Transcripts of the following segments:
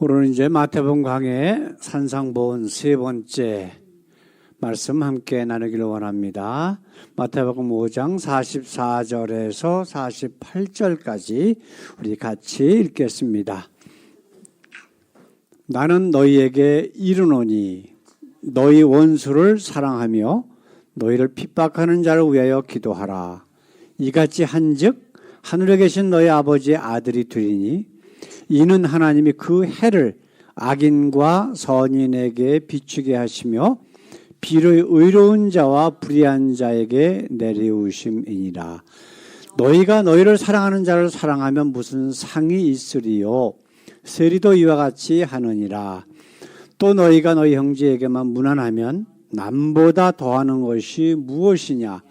오늘은 이제 마태복음 강해 산상본 세 번째 말씀 함께 나누기를 원합니다. 마태복음 5장 44절에서 48절까지 우리 같이 읽겠습니다. 나는 너희에게 이르노니 너희 원수를 사랑하며 너희를 핍박하는 자를 위하여 기도하라. 이같이 한즉 하늘에 계신 너희 아버지의 아들이 되리니 이는 하나님이 그 해를 악인과 선인에게 비추게 하시며 비를 의로운 자와 불의한 자에게 내리우심이니라. 너희가 너희를 사랑하는 자를 사랑하면 무슨 상이 있으리요? 세리도 이와 같이 하느니라. 또 너희가 너희 형제에게만 무난하면 남보다 더하는 것이 무엇이냐?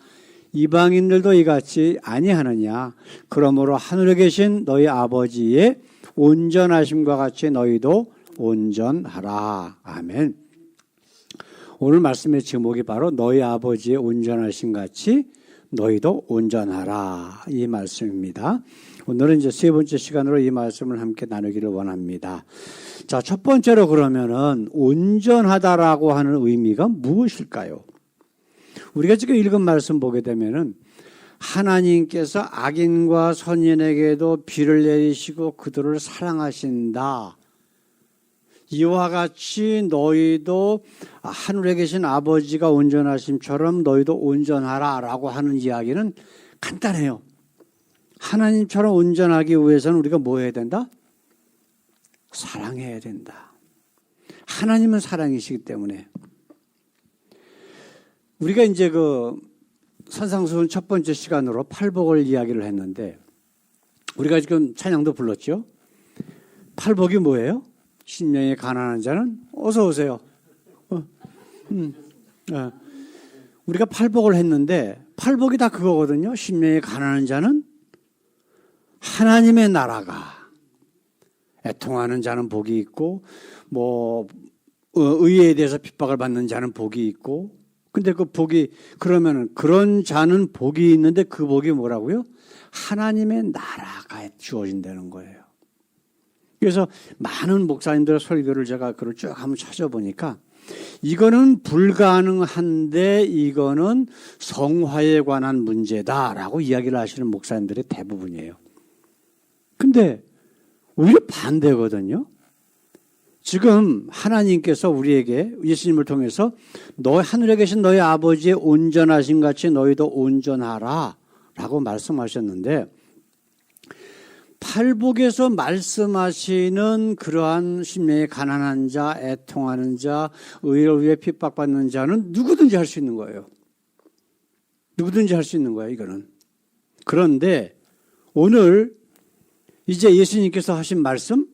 이방인들도 이같이 아니하느냐? 그러므로 하늘에 계신 너희 아버지의 온전하심과 같이 너희도 온전하라. 아멘. 오늘 말씀의 제목이 바로 너희 아버지의 온전하심 같이 너희도 온전하라. 이 말씀입니다. 오늘은 이제 세 번째 시간으로 이 말씀을 함께 나누기를 원합니다. 자, 첫 번째로 그러면은 온전하다라고 하는 의미가 무엇일까요? 우리가 지금 읽은 말씀 보게 되면은 하나님께서 악인과 선인에게도 비를 내리시고 그들을 사랑하신다. 이와 같이 너희도 하늘에 계신 아버지가 온전하심처럼 너희도 온전하라 라고 하는 이야기는 간단해요. 하나님처럼 온전하기 위해서는 우리가 뭐 해야 된다? 사랑해야 된다. 하나님은 사랑이시기 때문에. 우리가 이제 산상수훈 첫 번째 시간으로 팔복을 이야기를 했는데 우리가 지금 찬양도 불렀죠. 팔복이 뭐예요? 심령이 가난한 자는 어서 오세요. 우리가 팔복을 했는데 팔복이 다 그거거든요. 심령이 가난한 자는 하나님의 나라가 애통하는 자는 복이 있고 의에 대해서 핍박을 받는 자는 복이 있고 근데 그 복이 그러면은 그런 자는 복이 있는데 그 복이 뭐라고요? 하나님의 나라가 주어진다는 거예요. 그래서 많은 목사님들의 설교를 제가 그걸 쭉 한번 찾아보니까 이거는 불가능한데 이거는 성화에 관한 문제다라고 이야기를 하시는 목사님들의 대부분이에요. 근데 오히려 반대거든요. 지금 하나님께서 우리에게 예수님을 통해서 너 하늘에 계신 너희 아버지의 온전하심 같이 너희도 온전하라 라고 말씀하셨는데 팔복에서 말씀하시는 그러한 심령이 가난한 자, 애통하는 자, 의를 위해 핍박받는 자는 누구든지 할 수 있는 거예요. 누구든지 할 수 있는 거예요, 이거는. 그런데 오늘 이제 예수님께서 하신 말씀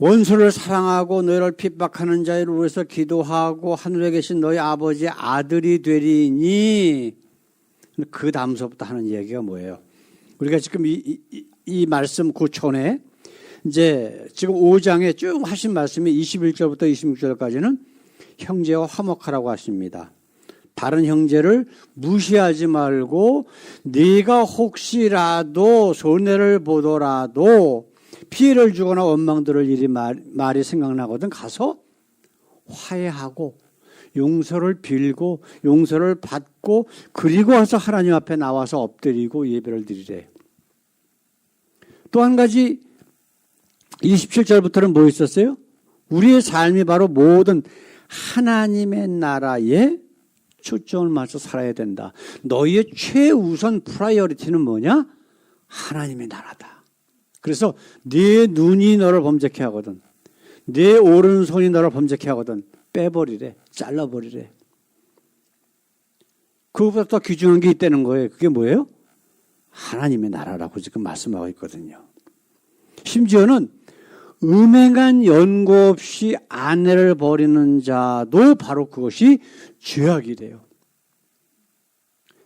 원수를 사랑하고 너희를 핍박하는 자를 위해서 기도하고 하늘에 계신 너희 아버지의 아들이 되리니 그 다음서부터 하는 이야기가 뭐예요? 우리가 지금 이 말씀 구촌에 이제 지금 5장에 쭉 하신 말씀이 21절부터 26절까지는 형제와 화목하라고 하십니다. 다른 형제를 무시하지 말고 네가 혹시라도 손해를 보더라도 피해를 주거나 원망들을 일이 말이 생각나거든 가서 화해하고 용서를 빌고 용서를 받고 그리고 와서 하나님 앞에 나와서 엎드리고 예배를 드리래. 또 한 가지 27절부터는 뭐 있었어요? 우리의 삶이 바로 모든 하나님의 나라에 초점을 맞춰 살아야 된다. 너희의 최우선 프라이어리티는 뭐냐? 하나님의 나라다. 그래서 네 눈이 너를 범죄케 하거든. 네 오른손이 너를 범죄케 하거든. 빼버리래. 잘라버리래. 그것보다 더 귀중한 게 있다는 거예요. 그게 뭐예요? 하나님의 나라라고 지금 말씀하고 있거든요. 심지어는 음행한 연고 없이 아내를 버리는 자도 바로 그것이 죄악이래요.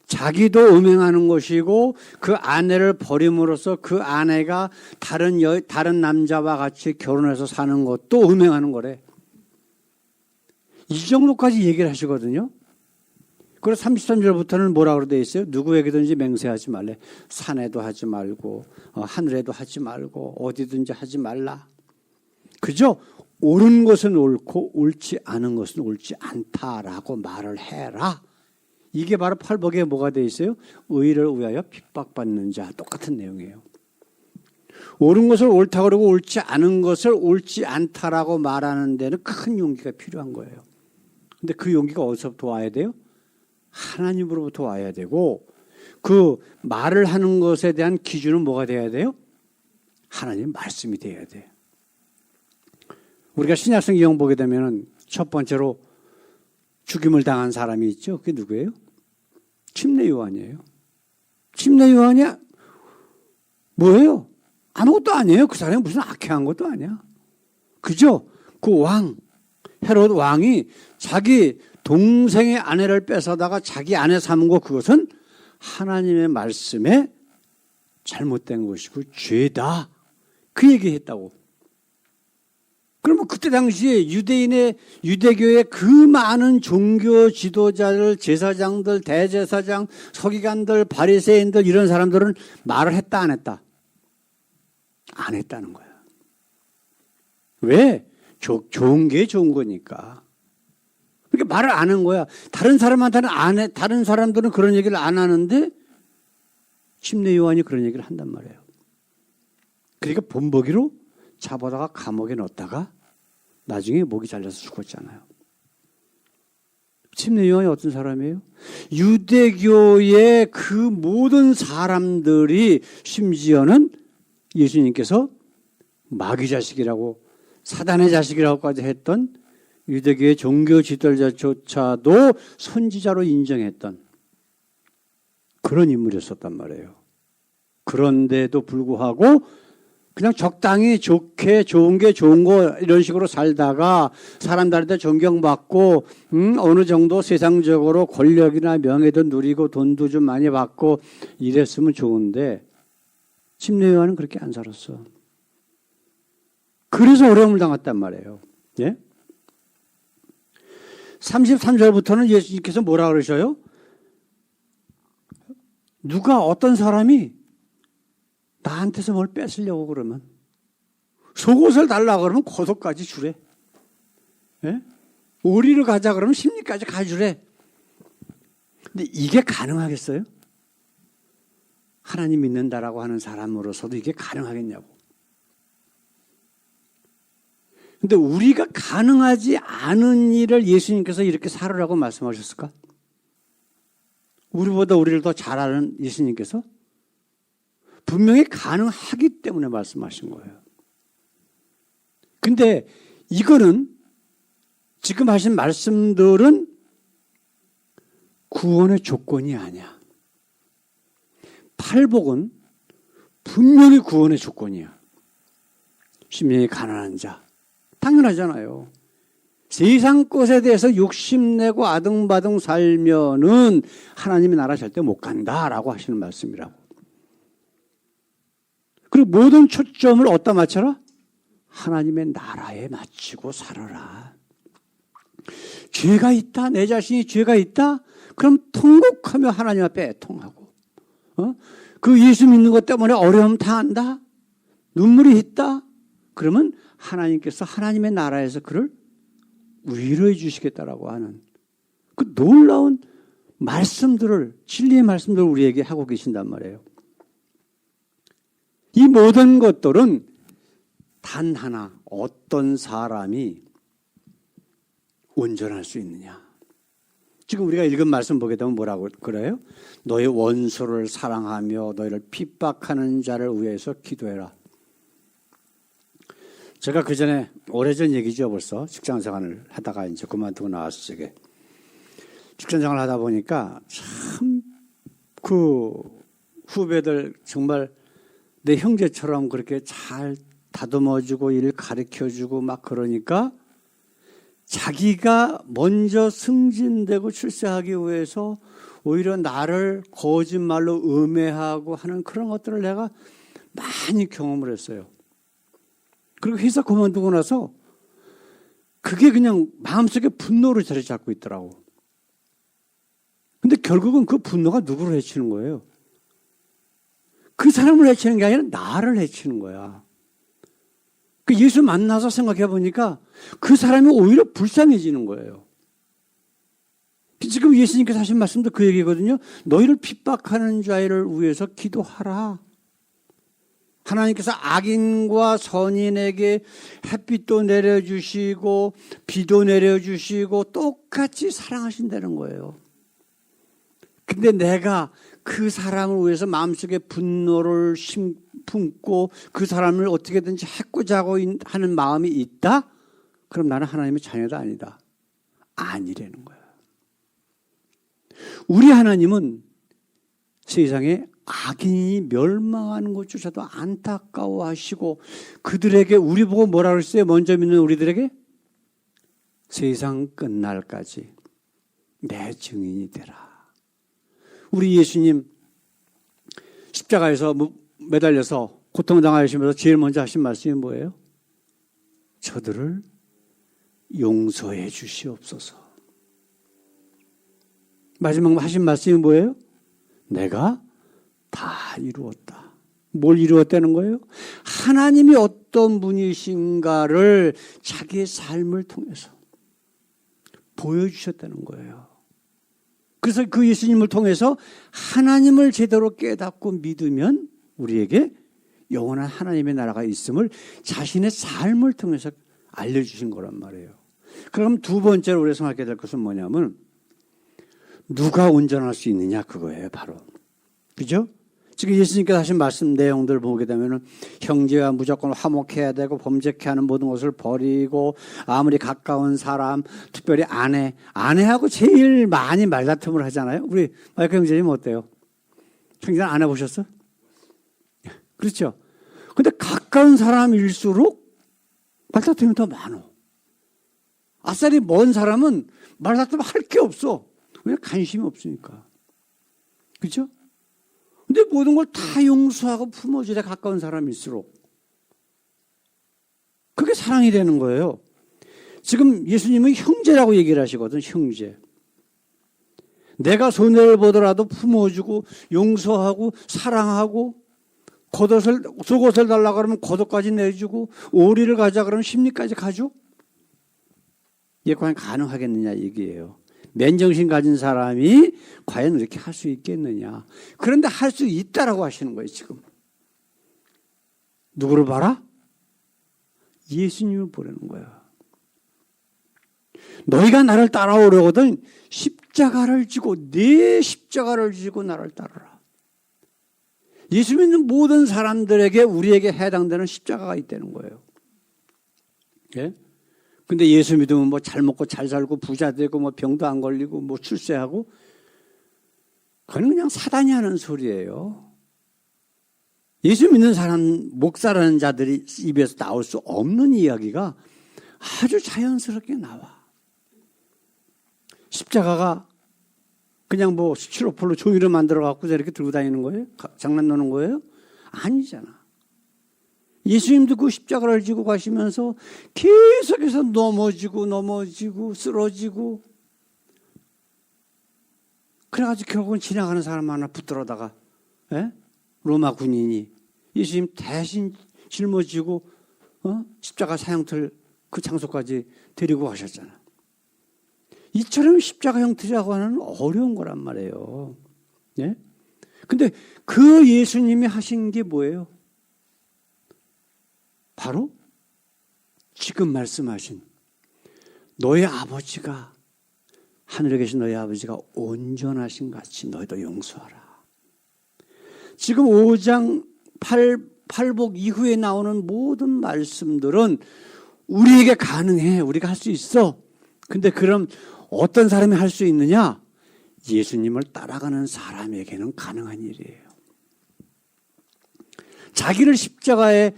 자기도 음행하는 것이고 그 아내를 버림으로써 그 아내가 다른 남자와 같이 결혼해서 사는 것도 음행하는 거래. 이 정도까지 얘기를 하시거든요. 그리고 33절부터는 뭐라고 되어 있어요? 누구에게든지 맹세하지 말래. 산에도 하지 말고 하늘에도 하지 말고 어디든지 하지 말라. 그죠? 옳은 것은 옳고 옳지 않은 것은 옳지 않다라고 말을 해라. 이게 바로 팔복에 뭐가 돼 있어요? 의를 위하여 핍박받는 자. 똑같은 내용이에요. 옳은 것을 옳다고 그러고 옳지 않은 것을 옳지 않다라고 말하는 데는 큰 용기가 필요한 거예요. 근데 그 용기가 어디서부터 와야 돼요? 하나님으로부터 와야 되고 그 말을 하는 것에 대한 기준은 뭐가 돼야 돼요? 하나님 말씀이 돼야 돼요. 우리가 신약성 이용 보게 되면 첫 번째로 죽임을 당한 사람이 있죠. 그게 누구예요? 침례 요한이에요. 침례 요한이 뭐예요? 아무것도 아니에요. 그 사람이 무슨 악행한 것도 아니야. 그죠? 그 왕, 헤롯 왕이 자기 동생의 아내를 뺏어다가 자기 아내 삼은 거 그것은 하나님의 말씀에 잘못된 것이고 죄다. 그 얘기했다고. 그러면 그때 당시에 유대교의 그 많은 종교 지도자들, 제사장들, 대제사장, 서기관들, 바리새인들 이런 사람들은 말을 했다 안 했다? 안 했다는 거야. 왜? 좋은 게 좋은 거니까. 그러니까 말을 안 한 거야. 다른 사람한테는 안 해. 다른 사람들은 그런 얘기를 안 하는데 침례 요한이 그런 얘기를 한단 말이에요. 그러니까 본보기로 잡아다가 감옥에 넣었다가 나중에 목이 잘려서 죽었잖아요. 침례 요한이 어떤 사람이에요? 유대교의 그 모든 사람들이 심지어는 예수님께서 마귀 자식이라고 사단의 자식이라고까지 했던 유대교의 종교 지도자조차도 선지자로 인정했던 그런 인물이었단 말이에요. 그런데도 불구하고 그냥 적당히 좋게 좋은 게 좋은 거 이런 식으로 살다가 사람들한테 존경받고 어느 정도 세상적으로 권력이나 명예도 누리고 돈도 좀 많이 받고 이랬으면 좋은데 침례 요한은 그렇게 안 살았어. 그래서 어려움을 당했단 말이에요. 예? 33절부터는 예수님께서 뭐라 그러셔요? 누가 어떤 사람이 나한테서 뭘 뺏으려고 그러면 속옷을 달라고 그러면 겉옷까지 주래. 예? 오리를 가자 그러면 심리까지 가주래. 근데 이게 가능하겠어요? 하나님 믿는다라고 하는 사람으로서도 이게 가능하겠냐고. 근데 우리가 가능하지 않은 일을 예수님께서 이렇게 살으라고 말씀하셨을까? 우리보다 우리를 더 잘 아는 예수님께서 분명히 가능하기 때문에 말씀하신 거예요. 근데 이거는 지금 하신 말씀들은 구원의 조건이 아니야. 팔복은 분명히 구원의 조건이야. 심령이 가난한 자. 당연하잖아요. 세상 것에 대해서 욕심내고 아등바등 살면은 하나님의 나라 절대 못 간다라고 하시는 말씀이라고. 그리고 모든 초점을 어디다 맞춰라? 하나님의 나라에 맞추고 살아라. 죄가 있다? 내 자신이 죄가 있다? 그럼 통곡하며 하나님 앞에 애통하고 그 예수 믿는 것 때문에 어려움 당한다? 눈물이 있다? 그러면 하나님께서 하나님의 나라에서 그를 위로해 주시겠다라고 하는 그 놀라운 말씀들을 진리의 말씀들을 우리에게 하고 계신단 말이에요. 이 모든 것들은 단 하나 어떤 사람이 온전할 수 있느냐. 지금 우리가 읽은 말씀 보게 되면 뭐라고 그래요? 너의 원수를 사랑하며 너희를 핍박하는 자를 위해서 기도해라. 제가 그 전에 오래전 얘기죠 벌써 직장생활을 하다가 이제 그만두고 나왔을 적에 직장생활을 하다 보니까 참 그 후배들 정말 내 형제처럼 그렇게 잘 다듬어주고 일 가르쳐주고 막 그러니까 자기가 먼저 승진되고 출세하기 위해서 오히려 나를 거짓말로 음해하고 하는 그런 것들을 내가 많이 경험을 했어요. 그리고 회사 그만두고 나서 그게 그냥 마음속에 분노로 자리 잡고 있더라고. 근데 결국은 그 분노가 누구를 해치는 거예요? 그 사람을 해치는 게 아니라 나를 해치는 거야. 예수 만나서 생각해 보니까 그 사람이 오히려 불쌍해지는 거예요. 지금 예수님께서 하신 말씀도 그 얘기거든요. 너희를 핍박하는 자를 위해서 기도하라. 하나님께서 악인과 선인에게 햇빛도 내려주시고 비도 내려주시고 똑같이 사랑하신다는 거예요. 근데 내가 그 사람을 위해서 마음속에 분노를 품고 그 사람을 어떻게든지 해코자 하는 마음이 있다? 그럼 나는 하나님의 자녀도 아니다. 아니라는 거야. 우리 하나님은 세상에 악인이 멸망하는 것조차도 안타까워하시고 그들에게 우리 보고 뭐라 그랬어요? 먼저 믿는 우리들에게 세상 끝날까지 내 증인이 되라. 우리 예수님 십자가에서 매달려서 고통당하시면서 제일 먼저 하신 말씀이 뭐예요? 저들을 용서해 주시옵소서. 마지막 하신 말씀이 뭐예요? 내가 다 이루었다. 뭘 이루었다는 거예요? 하나님이 어떤 분이신가를 자기의 삶을 통해서 보여주셨다는 거예요. 그래서 그 예수님을 통해서 하나님을 제대로 깨닫고 믿으면 우리에게 영원한 하나님의 나라가 있음을 자신의 삶을 통해서 알려주신 거란 말이에요. 그럼 두 번째로 우리가 생각해야 될 것은 뭐냐면 누가 온전할 수 있느냐 그거예요. 바로. 그죠? 지금 예수님께서 하신 말씀 내용들을 보게 되면 형제와 무조건 화목해야 되고 범죄케 하는 모든 것을 버리고 아무리 가까운 사람 특별히 아내하고 제일 많이 말다툼을 하잖아요. 우리 마이크 형제님 어때요? 형제는 안 해보셨어? 그렇죠? 근데 가까운 사람일수록 말다툼이 더 많어. 아싸리 먼 사람은 말다툼 할 게 없어. 왜? 관심이 없으니까. 그렇죠? 근데 모든 걸 다 용서하고 품어주되 가까운 사람일수록 그게 사랑이 되는 거예요. 지금 예수님은 형제라고 얘기를 하시거든. 형제. 내가 손해를 보더라도 품어주고 용서하고 사랑하고 속옷을 달라고 그러면 겉옷까지 내주고 오리를 가자 그러면 심리까지 가죠. 이게 과연 가능하겠느냐 얘기예요. 맨정신 가진 사람이 과연 이렇게 할 수 있겠느냐. 그런데 할 수 있다라고 하시는 거예요. 지금. 누구를 봐라? 예수님을 보라는 거예요. 너희가 나를 따라오려거든 십자가를 지고 내 십자가를 지고 나를 따르라. 예수 믿는 모든 사람들에게 우리에게 해당되는 십자가가 있다는 거예요. 예? 근데 예수 믿으면 뭐 잘 먹고 잘 살고 부자 되고 뭐 병도 안 걸리고 뭐 출세하고 그건 그냥 사단이 하는 소리예요. 예수 믿는 사람, 목사라는 자들이 입에서 나올 수 없는 이야기가 아주 자연스럽게 나와. 십자가가 그냥 뭐 스티로폴로 종이를 만들어 갖고 이렇게 들고 다니는 거예요? 장난 노는 거예요? 아니잖아. 예수님도 그 십자가를 지고 가시면서 계속해서 넘어지고 쓰러지고 그래가지고 결국은 지나가는 사람 하나 붙들어다가 로마 군인이 예수님 대신 짊어지고 십자가 사형틀 그 장소까지 데리고 가셨잖아. 이처럼 십자가 형틀이라고 하는 어려운 거란 말이에요. 예? 근데 그 예수님이 하신 게 뭐예요? 바로 지금 말씀하신 너희 아버지가 하늘에 계신 너희 아버지가 온전하신 같이 너희도 용서하라. 지금 5장 8복 이후에 나오는 모든 말씀들은 우리에게 가능해. 우리가 할 수 있어. 근데 그럼 어떤 사람이 할 수 있느냐? 예수님을 따라가는 사람에게는 가능한 일이에요. 자기를 십자가에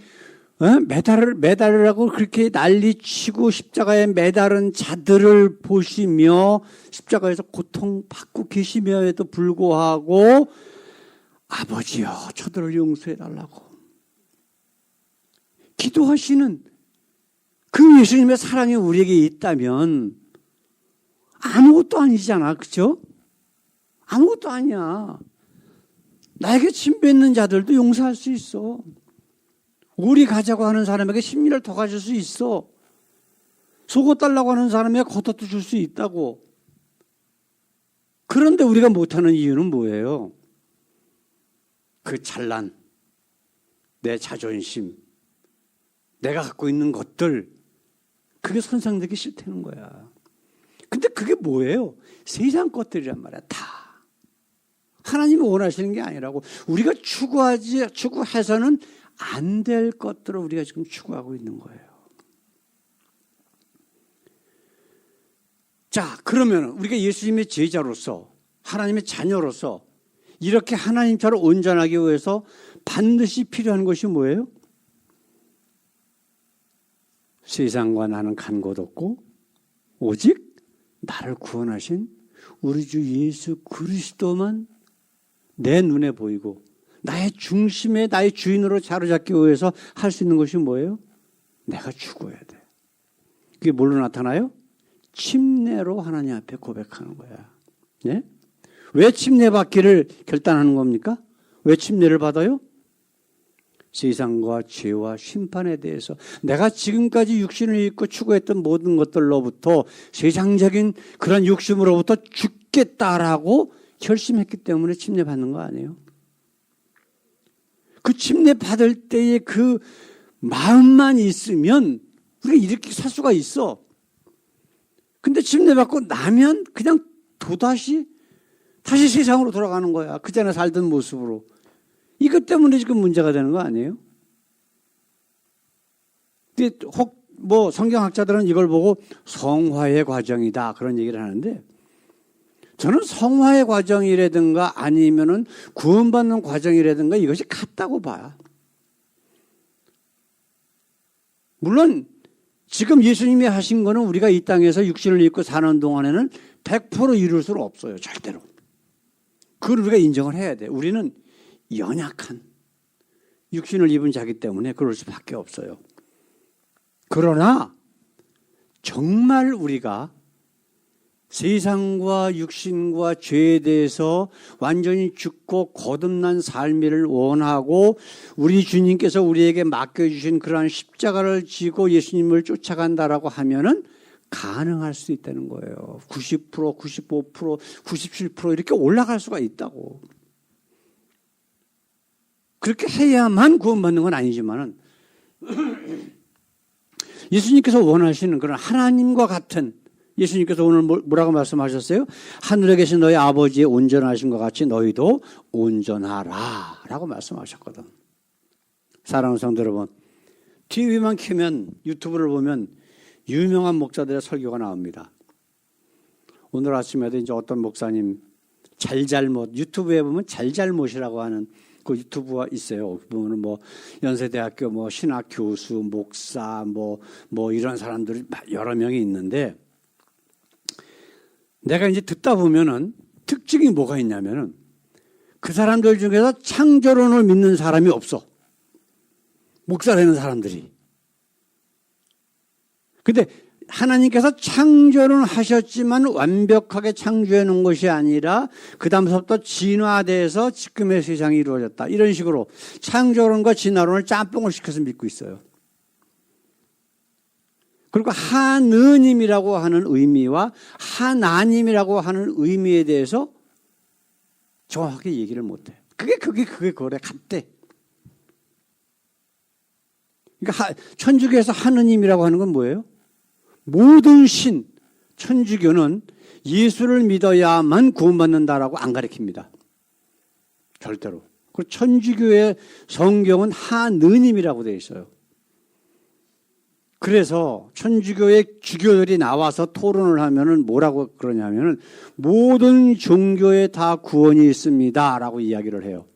매달으라고 그렇게 난리치고 십자가에 매달은 자들을 보시며 십자가에서 고통받고 계시며에도 불구하고 아버지여 저들을 용서해달라고 기도하시는 그 예수님의 사랑이 우리에게 있다면 아무것도 아니잖아. 그렇죠? 아무것도 아니야. 나에게 침 뱉는 자들도 용서할 수 있어. 우리 가자고 하는 사람에게 10리를 더 가질 수 있어. 속옷 달라고 하는 사람에게 겉옷도 줄 수 있다고. 그런데 우리가 못하는 이유는 뭐예요? 그 찬란, 내 자존심, 내가 갖고 있는 것들, 그게 손상되기 싫다는 거야. 근데 그게 뭐예요? 세상 것들이란 말이야, 다. 하나님이 원하시는 게 아니라고. 우리가 추구해서는 안 될 것들을 우리가 지금 추구하고 있는 거예요. 자, 그러면 우리가 예수님의 제자로서, 하나님의 자녀로서 이렇게 하나님처럼 온전하기 위해서 반드시 필요한 것이 뭐예요? 세상과 나는 간 곳 없고 오직 나를 구원하신 우리 주 예수 그리스도만 내 눈에 보이고 나의 중심에 나의 주인으로 자리잡기 위해서 할 수 있는 것이 뭐예요? 내가 죽어야 돼. 그게 뭘로 나타나요? 침례로 하나님 앞에 고백하는 거야. 네? 왜 침례 받기를 결단하는 겁니까? 왜 침례를 받아요? 세상과 죄와 심판에 대해서 내가 지금까지 육신을 입고 추구했던 모든 것들로부터 세상적인 그런 욕심으로부터 죽겠다라고 결심했기 때문에 침례 받는 거 아니에요? 그 침례 받을 때의 그 마음만 있으면 우리가 이렇게 살 수가 있어. 근데 침례 받고 나면 그냥 다시 세상으로 돌아가는 거야. 그 전에 살던 모습으로. 이것 때문에 지금 문제가 되는 거 아니에요? 혹 성경학자들은 이걸 보고 성화의 과정이다 그런 얘기를 하는데 저는 성화의 과정이라든가 아니면은 구원받는 과정이라든가 이것이 같다고 봐요. 물론 지금 예수님이 하신 거는 우리가 이 땅에서 육신을 입고 사는 동안에는 100% 이룰 수는 없어요. 절대로. 그걸 우리가 인정을 해야 돼. 우리는 연약한 육신을 입은 자기 때문에 그럴 수밖에 없어요. 그러나 정말 우리가 세상과 육신과 죄에 대해서 완전히 죽고 거듭난 삶을 원하고 우리 주님께서 우리에게 맡겨주신 그러한 십자가를 지고 예수님을 쫓아간다라고 하면은 가능할 수 있다는 거예요. 90%, 95%, 97% 이렇게 올라갈 수가 있다고. 그렇게 해야만 구원받는 건 아니지만은 예수님께서 원하시는 그런 하나님과 같은 예수님께서 오늘 뭐라고 말씀하셨어요? 하늘에 계신 너희 아버지의 온전하신 것 같이 너희도 온전하라 라고 말씀하셨거든. 사랑하는 성도 여러분, TV만 켜면 유튜브를 보면 유명한 목사들의 설교가 나옵니다. 오늘 아침에도 이제 어떤 목사님 잘잘못 유튜브에 보면 잘잘못이라고 하는 그 유튜브가 있어요. 보면은 연세대학교 신학 교수, 목사 이런 사람들이 여러 명이 있는데 내가 이제 듣다 보면은 특징이 뭐가 있냐면은 그 사람들 중에서 창조론을 믿는 사람이 없어. 목사라는 사람들이. 근데 하나님께서 창조는 하셨지만 완벽하게 창조해 놓은 것이 아니라 그 다음부터 진화돼서 지금의 세상이 이루어졌다. 이런 식으로 창조론과 진화론을 짬뽕을 시켜서 믿고 있어요. 그리고 하느님이라고 하는 의미와 하나님이라고 하는 의미에 대해서 정확하게 얘기를 못해. 그게 그래 같대. 그러니까 천주교에서 하느님이라고 하는 건 뭐예요? 모든 신, 천주교는 예수를 믿어야만 구원받는다라고 안 가르칩니다. 절대로. 그리고 천주교의 성경은 하느님이라고 되어 있어요. 그래서 천주교의 주교들이 나와서 토론을 하면은 뭐라고 그러냐면은 모든 종교에 다 구원이 있습니다라고 이야기를 해요.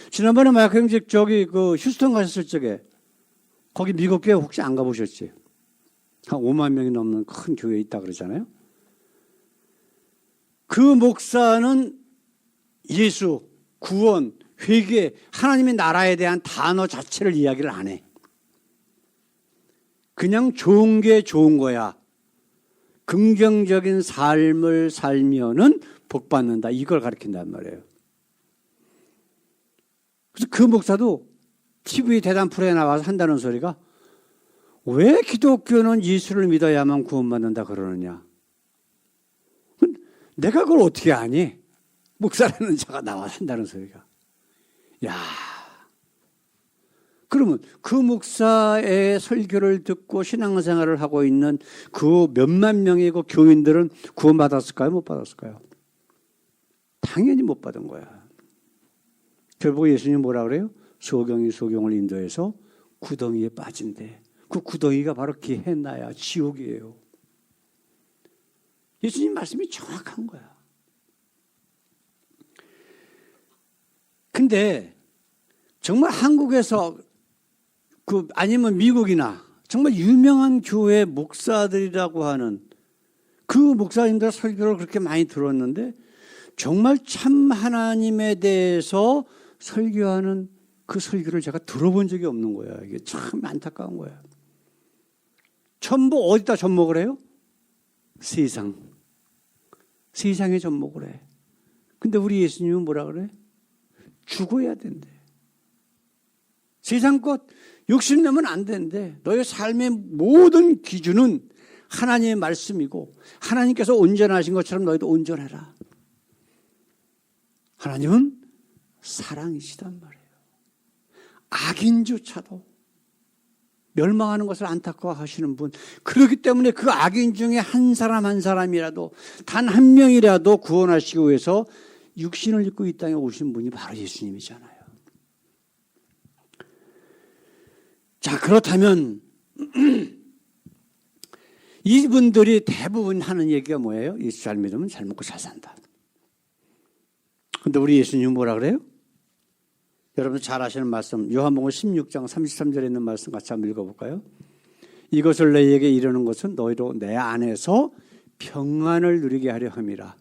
지난번에 마이크 형제 휴스턴 가셨을 적에 거기 미국 교회 혹시 안 가보셨지? 한 5만 명이 넘는 큰 교회 있다 그러잖아요. 그 목사는 예수, 구원, 회개, 하나님의 나라에 대한 단어 자체를 이야기를 안 해. 그냥 좋은 게 좋은 거야. 긍정적인 삶을 살면은 복 받는다. 이걸 가르친단 말이에요. 그래서 그 목사도 TV 대담 프로에 나와서 한다는 소리가 왜 기독교는 예수를 믿어야만 구원받는다 그러느냐. 내가 그걸 어떻게 아니? 목사라는 자가 나와서 한다는 소리가. 야, 그러면 그 목사의 설교를 듣고 신앙생활을 하고 있는 그 몇만 명의 그 교인들은 구원받았을까요? 못 받았을까요? 당연히 못 받은 거야. 결국 예수님 뭐라 그래요? 소경이 소경을 인도해서 구덩이에 빠진대. 그 구덩이가 바로 게헨나야, 지옥이에요. 예수님 말씀이 정확한 거야. 근데 정말 한국에서 아니면 미국이나 정말 유명한 교회 목사들이라고 하는 그 목사님들 설교를 그렇게 많이 들었는데 정말 참 하나님에 대해서 설교하는 그 설교를 제가 들어본 적이 없는 거야. 이게 참 안타까운 거야. 전부 어디다 접목을 해요? 세상. 세상에 접목을 해. 근데 우리 예수님은 뭐라 그래? 죽어야 된대. 세상 것 욕심내면 안 된대. 너의 삶의 모든 기준은 하나님의 말씀이고 하나님께서 온전하신 것처럼 너희도 온전해라. 하나님은 사랑이시단 말이에요. 악인조차도 멸망하는 것을 안타까워하시는 분. 그렇기 때문에 그 악인 중에 한 사람 한 사람이라도 단 한 명이라도 구원하시기 위해서 육신을 입고 이 땅에 오신 분이 바로 예수님이잖아요. 자, 그렇다면 이분들이 대부분 하는 얘기가 뭐예요? 예수 잘 믿으면 잘 먹고 잘 산다. 근데 우리 예수님은 뭐라 그래요? 여러분 잘 아시는 말씀, 요한복음 16장 33절에 있는 말씀 같이 한번 읽어볼까요? 이것을 너희에게 이르는 것은 너희로 내 안에서 평안을 누리게 하려 함이라.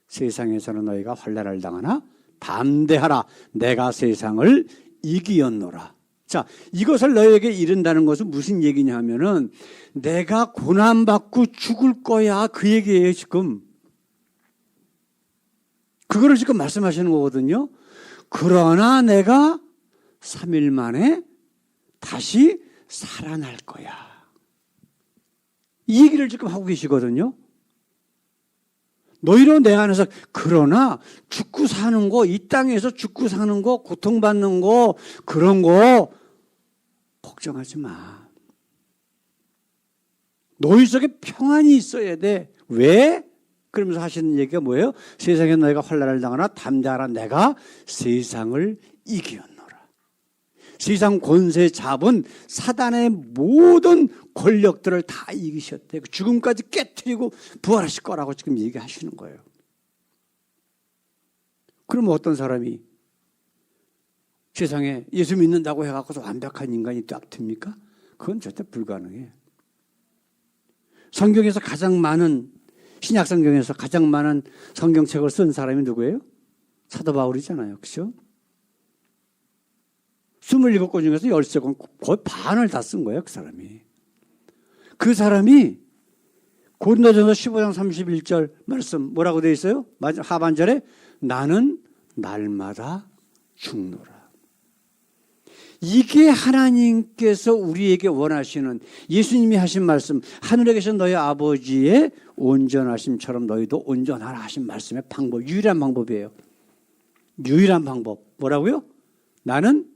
세상에서는 너희가 환난을 당하나 담대하라. 내가 세상을 이기었노라. 자, 이것을 너희에게 이른다는 것은 무슨 얘기냐 하면은 내가 고난받고 죽을 거야. 그 얘기예요, 지금. 그거를 지금 말씀하시는 거거든요. 그러나 내가 3일 만에 다시 살아날 거야. 이 얘기를 지금 하고 계시거든요. 너희로 내 안에서 그러나 죽고 사는 거, 이 땅에서 죽고 사는 거, 고통받는 거, 그런 거 걱정하지 마. 너희 속에 평안이 있어야 돼. 왜? 그러면서 하시는 얘기가 뭐예요? 세상에 너희가 환난을 당하나 담대하라. 내가 세상을 이기었노라. 세상 권세 잡은 사단의 모든 권력들을 다 이기셨대. 죽음까지 깨트리고 부활하실 거라고 지금 얘기하시는 거예요. 그러면 어떤 사람이 세상에 예수 믿는다고 해갖고서 완벽한 인간이 딱 됩니까? 그건 절대 불가능해. 성경에서 가장 많은 신약 성경에서 가장 많은 성경책을 쓴 사람이 누구예요? 사도 바울이잖아요. 그렇죠? 27권 중에서 13권 거의 반을 다 쓴 거예요. 그 사람이. 그 사람이 고린도전서 15장 31절 말씀 뭐라고 되어 있어요? 하반절에 나는 날마다 죽노라. 이게 하나님께서 우리에게 원하시는 예수님이 하신 말씀, 하늘에 계신 너희 아버지의 온전하심처럼 너희도 온전하라 하신 말씀의 방법, 유일한 방법이에요. 유일한 방법. 뭐라고요? 나는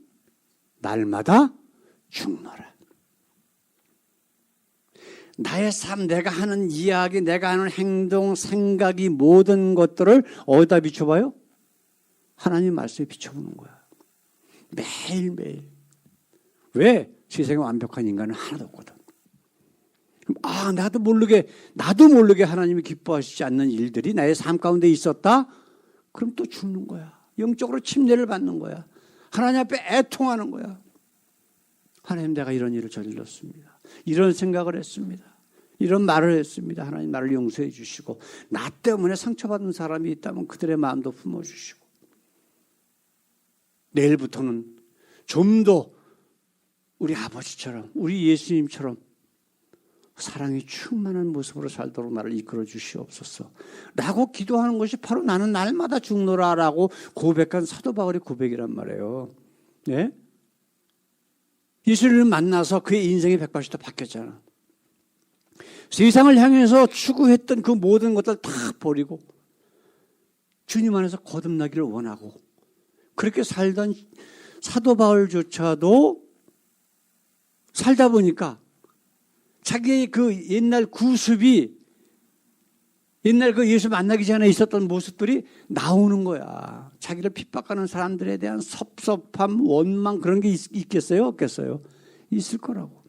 날마다 죽노라. 나의 삶, 내가 하는 이야기, 내가 하는 행동, 생각이 모든 것들을 어디다 비춰봐요? 하나님 말씀에 비춰보는 거야. 매일매일. 왜? 세상에 완벽한 인간은 하나도 없거든. 나도 모르게 하나님이 기뻐하시지 않는 일들이 나의 삶 가운데 있었다? 그럼 또 죽는 거야. 영적으로 침례를 받는 거야. 하나님 앞에 애통하는 거야. 하나님, 내가 이런 일을 저질렀습니다. 이런 생각을 했습니다. 이런 말을 했습니다. 하나님 나를 용서해 주시고 나 때문에 상처받은 사람이 있다면 그들의 마음도 품어주시고 내일부터는 좀 더 우리 아버지처럼 우리 예수님처럼 사랑이 충만한 모습으로 살도록 나를 이끌어 주시옵소서 라고 기도하는 것이 바로 나는 날마다 죽노라 라고 고백한 사도 바울의 고백이란 말이에요. 네? 예수님을 만나서 그의 인생이 180도 바뀌었잖아. 세상을 향해서 추구했던 그 모든 것들 다 버리고 주님 안에서 거듭나기를 원하고 그렇게 살던 사도 바울조차도 살다 보니까 자기의 그 옛날 구습이 옛날 그 예수 만나기 전에 있었던 모습들이 나오는 거야. 자기를 핍박하는 사람들에 대한 섭섭함, 원망 그런 게 있겠어요? 없겠어요? 있을 거라고.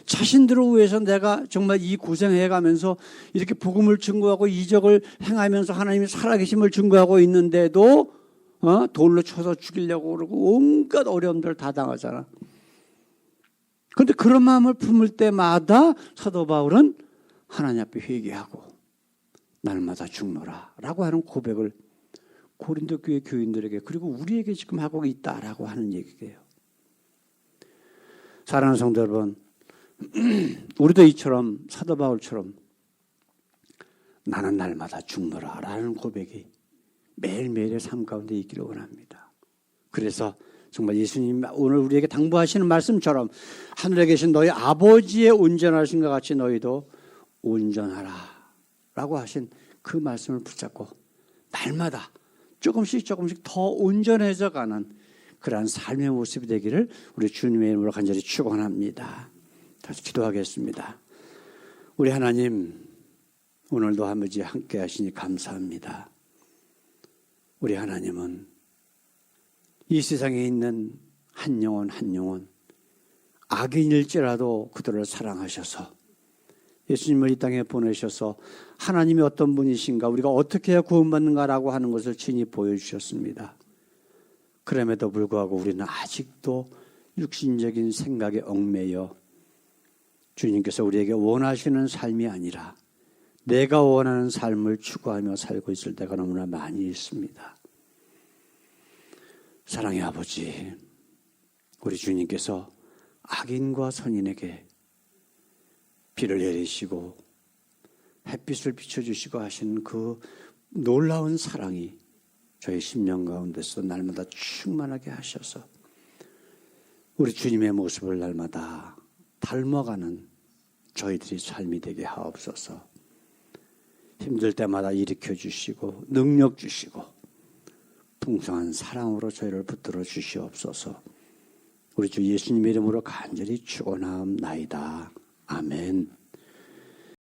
자신들을 위해서 내가 정말 이 고생해 가면서 이렇게 복음을 증거하고 이적을 행하면서 하나님이 살아계심을 증거하고 있는데도 돌로 쳐서 죽이려고 그러고 온갖 어려움들을 다 당하잖아. 그런데 그런 마음을 품을 때마다 사도 바울은 하나님 앞에 회개하고 날마다 죽노라 라고 하는 고백을 고린도 교회 교인들에게 그리고 우리에게 지금 하고 있다라고 하는 얘기예요. 사랑하는 성도 여러분, 우리도 이처럼 사도 바울처럼 나는 날마다 죽노라 라는 고백이 매일매일의 삶 가운데 있기를 원합니다. 그래서 정말 예수님 오늘 우리에게 당부하시는 말씀처럼 하늘에 계신 너희 아버지의 온전하신 것 같이 너희도 온전하라 라고 하신 그 말씀을 붙잡고 날마다 조금씩 더 온전해져 가는 그러한 삶의 모습이 되기를 우리 주님의 이름으로 간절히 축원합니다. 다시 기도하겠습니다. 우리 하나님, 오늘도 아버지 함께 하시니 감사합니다. 우리 하나님은 이 세상에 있는 한 영혼 악인일지라도 그들을 사랑하셔서 예수님을 이 땅에 보내셔서 하나님이 어떤 분이신가, 우리가 어떻게 해야 구원받는가라고 하는 것을 친히 보여주셨습니다. 그럼에도 불구하고 우리는 아직도 육신적인 생각에 얽매여 주님께서 우리에게 원하시는 삶이 아니라 내가 원하는 삶을 추구하며 살고 있을 때가 너무나 많이 있습니다. 사랑의 아버지, 우리 주님께서 악인과 선인에게 비를 내리시고 햇빛을 비춰주시고 하시는 그 놀라운 사랑이 저희 심령 가운데서 날마다 충만하게 하셔서 우리 주님의 모습을 날마다 닮아가는 저희들이 삶이 되게 하옵소서. 힘들 때마다 일으켜 주시고 능력 주시고 풍성한 사랑으로 저희를 붙들어 주시옵소서. 우리 주 예수님의 이름으로 간절히 축원하옵나이다. 아멘.